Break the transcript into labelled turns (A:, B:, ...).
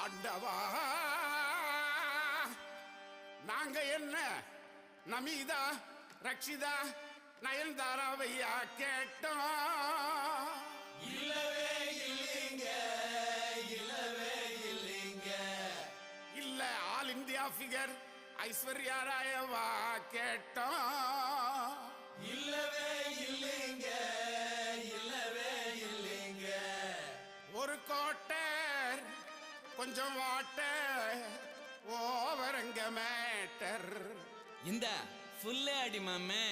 A: ஆண்டவா நாங்க என்ன நமீதா ரக்ஷிதா நயன்தாராவையா கேட்டோம்.
B: இல்லவே இல்லைங்க, இல்லவே இல்லைங்க.
A: இல்ல ஆல் இந்தியா ஃபிகர் ஐஸ்வர்யா ராயவா கேட்டோம்.
B: இல்லவே இல்லைங்க, இல்லவே இல்லைங்க.
A: ஒரு கோட்டை கொஞ்சம் வாட்டர் ஓவரங்க மேட்டர்.
C: இந்த ஃபுல்லே அடி மாமே.